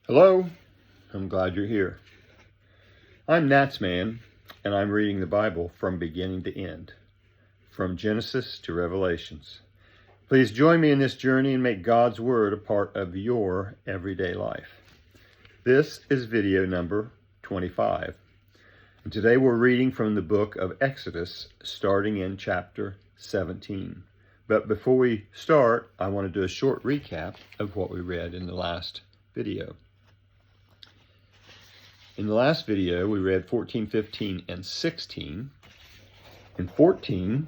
Hello, I'm glad you're here. I'm NatsMan, and I'm reading the Bible from beginning to end, from Genesis to Revelations. Please join me in this journey and make God's Word a part of your everyday life. This is video number 25, and today we're reading from the book of Exodus, starting in chapter 17. But before we start, I want to do a short recap of what we read in the last video. In the last video, we read 14, 15, and 16. In 14,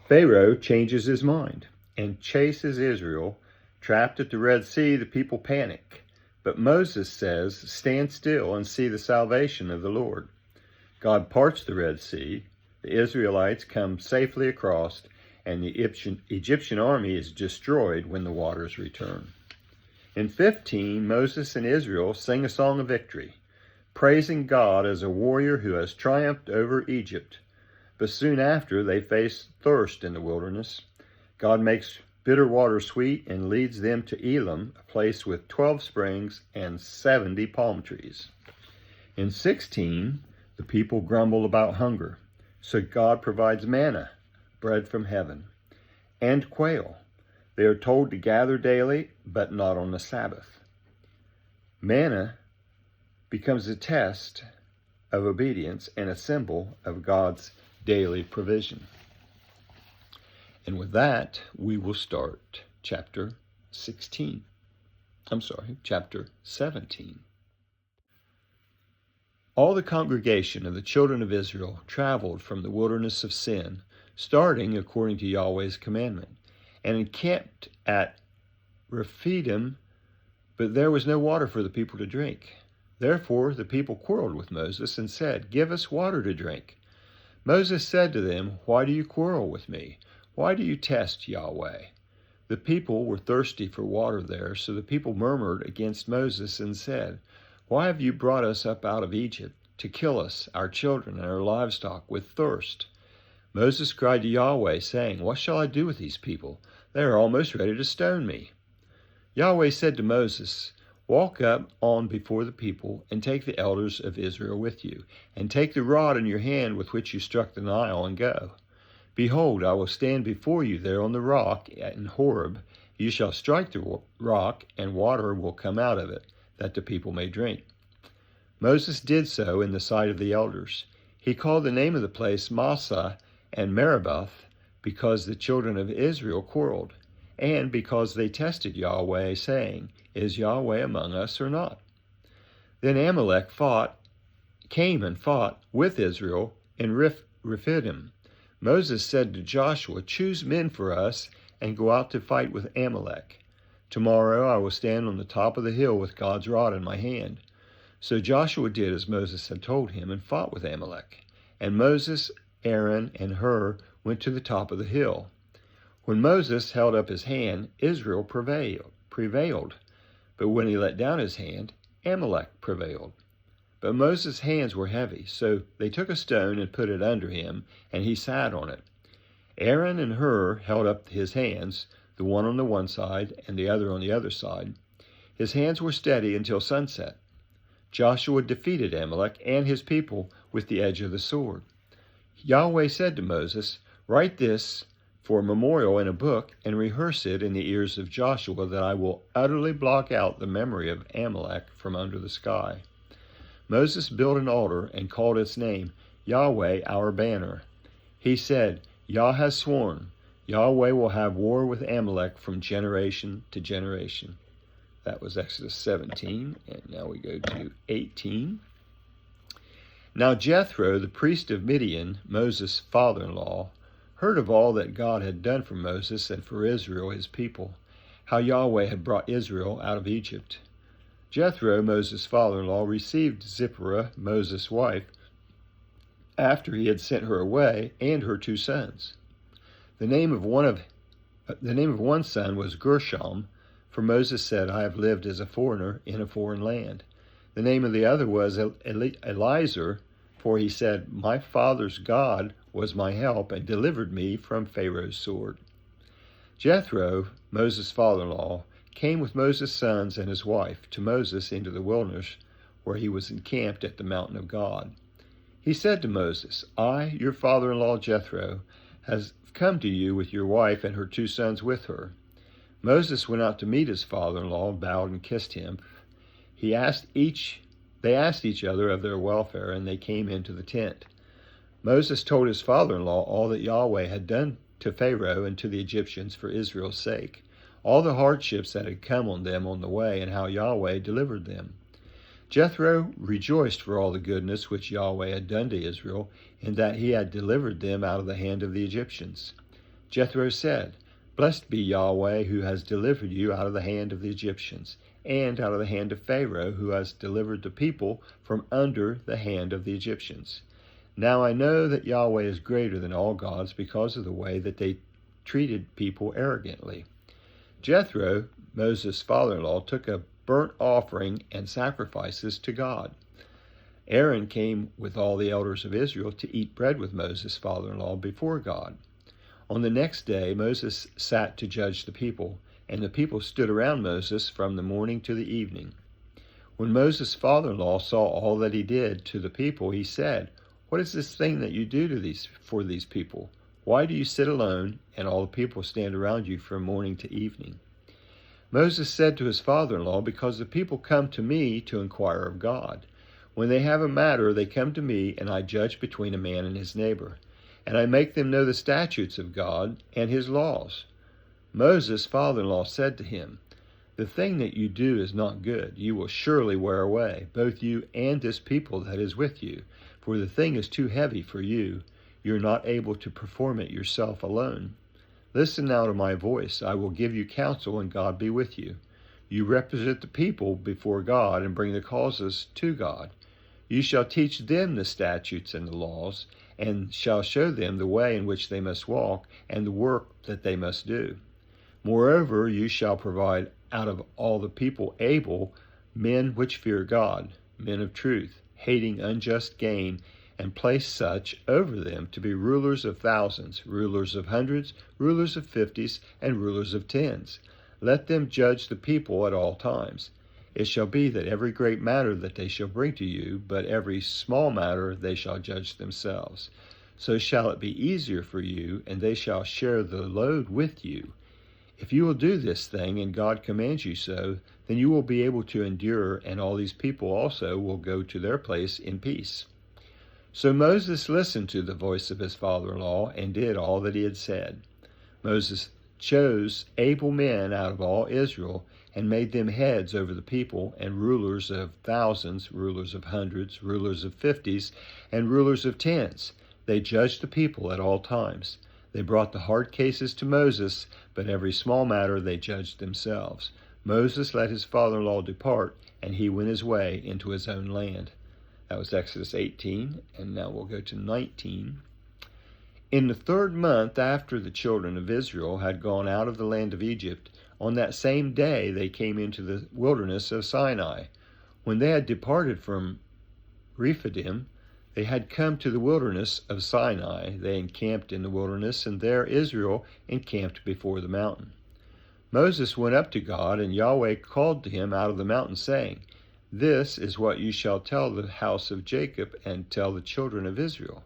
Pharaoh changes his mind and chases Israel. Trapped at the Red Sea, the people panic. But Moses says, "Stand still and see the salvation of the Lord." God parts the Red Sea. The Israelites come safely across, and the Egyptian army is destroyed when the waters return. In 15, Moses and Israel sing a song of victory, praising God as a warrior who has triumphed over Egypt. But soon after, they face thirst in the wilderness. God makes bitter water sweet and leads them to Elim, a place with 12 springs and 70 palm trees. In 16, the people grumble about hunger, so God provides manna, bread from heaven, and quail. They are told to gather daily, but not on the Sabbath. Manna becomes a test of obedience and a symbol of God's daily provision. And with that, we will start chapter 17. All the congregation of the children of Israel traveled from the wilderness of Sin, starting according to Yahweh's commandment, and encamped at Rephidim, but there was no water for the people to drink. Therefore the people quarreled with Moses and said, "Give us water to drink." Moses said to them, "Why do you quarrel with me? Why do you test Yahweh?" The people were thirsty for water there, so the people murmured against Moses and said, "Why have you brought us up out of Egypt to kill us, our children, and our livestock with thirst?" Moses cried to Yahweh, saying, "What shall I do with these people? They are almost ready to stone me." Yahweh said to Moses, "Walk up on before the people, and take the elders of Israel with you, and take the rod in your hand with which you struck the Nile, and go. Behold, I will stand before you there on the rock in Horeb. You shall strike the rock, and water will come out of it, that the people may drink." Moses did so in the sight of the elders. He called the name of the place Massah and Meribah, because the children of Israel quarreled, and because they tested Yahweh, saying, "Is Yahweh among us or not?" Then Amalek came and fought with Israel in Rephidim. Moses said to Joshua, "Choose men for us and go out to fight with Amalek. Tomorrow I will stand on the top of the hill with God's rod in my hand." So Joshua did as Moses had told him and fought with Amalek. And Moses, Aaron, and Hur went to the top of the hill. When Moses held up his hand, Israel prevailed. But when he let down his hand, Amalek prevailed. But Moses' hands were heavy, so they took a stone and put it under him, and he sat on it. Aaron and Hur held up his hands, the one on the one side and the other on the other side. His hands were steady until sunset. Joshua defeated Amalek and his people with the edge of the sword. Yahweh said to Moses, "Write this for a memorial in a book, and rehearse it in the ears of Joshua, that I will utterly block out the memory of Amalek from under the sky." Moses built an altar and called its name Yahweh our banner. He said, "Yah has sworn, Yahweh will have war with Amalek from generation to generation." That was Exodus 17, and now we go to 18. Now Jethro, the priest of Midian, Moses' father-in-law, heard of all that God had done for Moses and for Israel, his people, how Yahweh had brought Israel out of Egypt. Jethro, Moses' father-in-law, received Zipporah, Moses' wife, after he had sent her away, and her 2 sons. The name of one son was Gershom, for Moses said, "I have lived as a foreigner in a foreign land." The name of the other was Eliezer, for he said, "My father's God was my help and delivered me from Pharaoh's sword." Jethro, Moses' father-in-law, came with Moses' sons and his wife to Moses into the wilderness, where he was encamped at the mountain of God. He said to Moses, I, your father-in-law Jethro, has come to you with your wife and her 2 sons with her. Moses went out to meet his father-in-law, bowed and kissed him. They asked each other of their welfare, and they came into the tent. Moses told his father-in-law all that Yahweh had done to Pharaoh and to the Egyptians for Israel's sake, all the hardships that had come on them on the way, and how Yahweh delivered them. Jethro rejoiced for all the goodness which Yahweh had done to Israel, in that he had delivered them out of the hand of the Egyptians. Jethro said, Blessed be Yahweh, who has delivered you out of the hand of the Egyptians, and out of the hand of Pharaoh, who has delivered the people from under the hand of the Egyptians. Now I know that Yahweh is greater than all gods because of the way that they treated people arrogantly. Jethro, Moses' father-in-law, took a burnt offering and sacrifices to God. Aaron came with all the elders of Israel to eat bread with Moses' father-in-law before God. On the next day Moses sat to judge the people, and the people stood around Moses from the morning to the evening. When Moses' father-in-law saw all that he did to the people, he said, What is this thing that you do for these people? Why do you sit alone, and all the people stand around you from morning to evening? Moses said to his father-in-law, Because the people come to me to inquire of God. When they have a matter, they come to me, and I judge between a man and his neighbor. And I make them know the statutes of God and his laws. Moses' father-in-law said to him, The thing that you do is not good. You will surely wear away, both you and this people that is with you. For the thing is too heavy for you. You are not able to perform it yourself alone. Listen now to my voice. I will give you counsel, and God be with you. You represent the people before God and bring the causes to God. You shall teach them the statutes and the laws, and shall show them the way in which they must walk and the work that they must do. Moreover, you shall provide out of all the people able men which fear God, men of truth, hating unjust gain, and place such over them to be rulers of thousands, rulers of hundreds, rulers of 50s, and rulers of 10s. Let them judge the people at all times. It shall be that every great matter that they shall bring to you, but every small matter they shall judge themselves. So shall it be easier for you, and they shall share the load with you. If you will do this thing, and God commands you so, then you will be able to endure, and all these people also will go to their place in peace. So Moses listened to the voice of his father-in-law and did all that he had said. Moses chose able men out of all Israel and made them heads over the people and rulers of thousands, rulers of hundreds, rulers of 50s, and rulers of 10s. They judged the people at all times. They brought the hard cases to Moses, but every small matter they judged themselves. Moses let his father-in-law depart, and he went his way into his own land. That was Exodus 18, and now we'll go to 19. In the 3rd month after the children of Israel had gone out of the land of Egypt, on that same day they came into the wilderness of Sinai. When they had departed from Rephidim, they had come to the wilderness of Sinai. They encamped in the wilderness, and there Israel encamped before the mountain. Moses went up to God, and Yahweh called to him out of the mountain, saying, This is what you shall tell the house of Jacob and tell the children of Israel.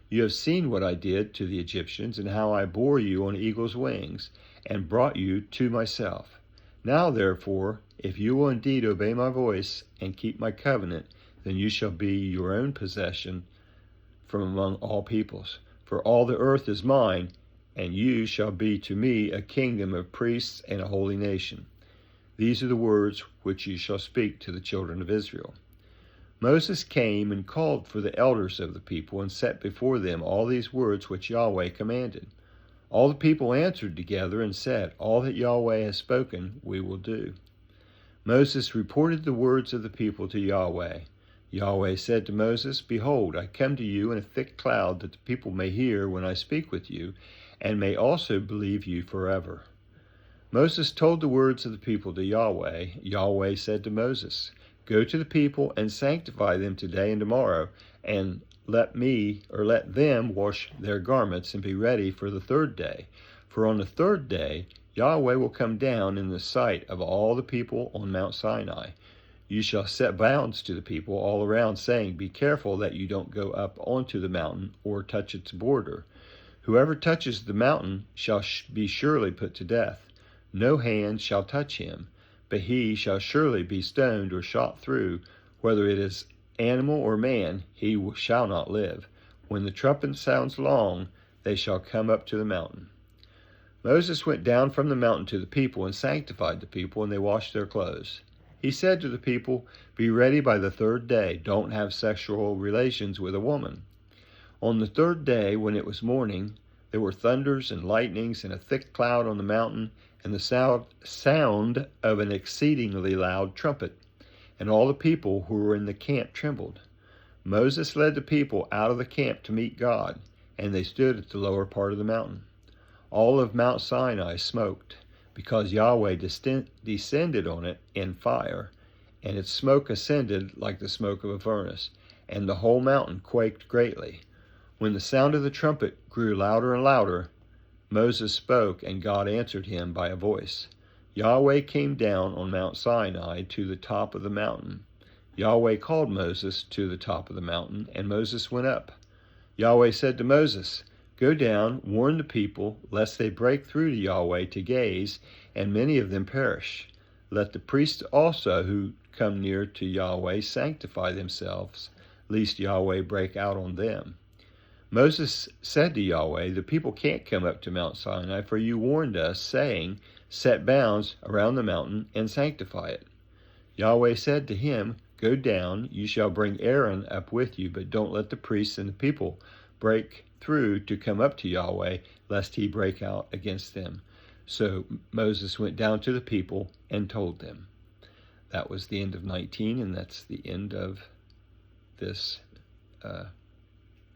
You have seen what I did to the Egyptians, and how I bore you on eagle's wings, and brought you to myself. Now, therefore, if you will indeed obey my voice and keep my covenant, then you shall be your own possession from among all peoples. For all the earth is mine, and you shall be to me a kingdom of priests and a holy nation. These are the words which you shall speak to the children of Israel. Moses came and called for the elders of the people, and set before them all these words which Yahweh commanded. All the people answered together and said, All that Yahweh has spoken, we will do. Moses reported the words of the people to Yahweh. Yahweh said to Moses, Behold, I come to you in a thick cloud, that the people may hear when I speak with you, and may also believe you forever. Moses told the words of the people to Yahweh. Yahweh said to Moses, Go to the people and sanctify them today and tomorrow, and let them wash their garments and be ready for the 3rd day. For on the 3rd day Yahweh will come down in the sight of all the people on Mount Sinai. You shall set bounds to the people all around, saying, Be careful that you don't go up onto the mountain or touch its border. Whoever touches the mountain shall be surely put to death. No hand shall touch him, but he shall surely be stoned or shot through. Whether it is animal or man, he shall not live. When the trumpet sounds long, they shall come up to the mountain. Moses went down from the mountain to the people and sanctified the people, and they washed their clothes. He said to the people, Be ready by the third day. Don't have sexual relations with a woman. On the third day, when it was morning, there were thunders and lightnings and a thick cloud on the mountain, and the sound of an exceedingly loud trumpet. And all the people who were in the camp trembled. Moses led the people out of the camp to meet God, and they stood at the lower part of the mountain. All of Mount Sinai smoked, because Yahweh descended on it in fire, and its smoke ascended like the smoke of a furnace, and the whole mountain quaked greatly. When the sound of the trumpet grew louder and louder, Moses spoke, and God answered him by a voice. Yahweh came down on Mount Sinai to the top of the mountain. Yahweh called Moses to the top of the mountain, and Moses went up. Yahweh said to Moses, Go down, warn the people, lest they break through to Yahweh to gaze, and many of them perish. Let the priests also who come near to Yahweh sanctify themselves, lest Yahweh break out on them. Moses said to Yahweh, The people can't come up to Mount Sinai, for you warned us, saying, Set bounds around the mountain and sanctify it. Yahweh said to him, Go down, you shall bring Aaron up with you, but don't let the priests and the people break through to come up to Yahweh, lest he break out against them. So Moses went down to the people and told them. That was the end of 19, and that's the end of this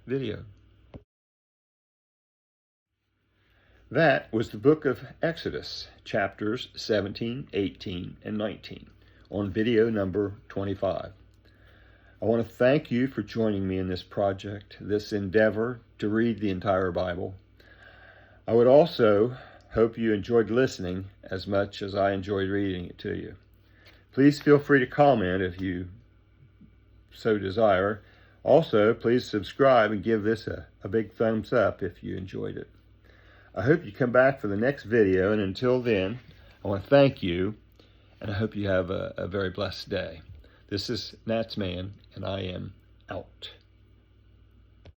video. That was the book of Exodus, chapters 17, 18, and 19, on video number 25. I want to thank you for joining me in this project, this endeavor to read the entire Bible. I would also hope you enjoyed listening as much as I enjoyed reading it to you. Please feel free to comment if you so desire. Also, please subscribe and give this a big thumbs up if you enjoyed it. I hope you come back for the next video, and until then, I want to thank you, and I hope you have a very blessed day. This is NatsMan, and I am out.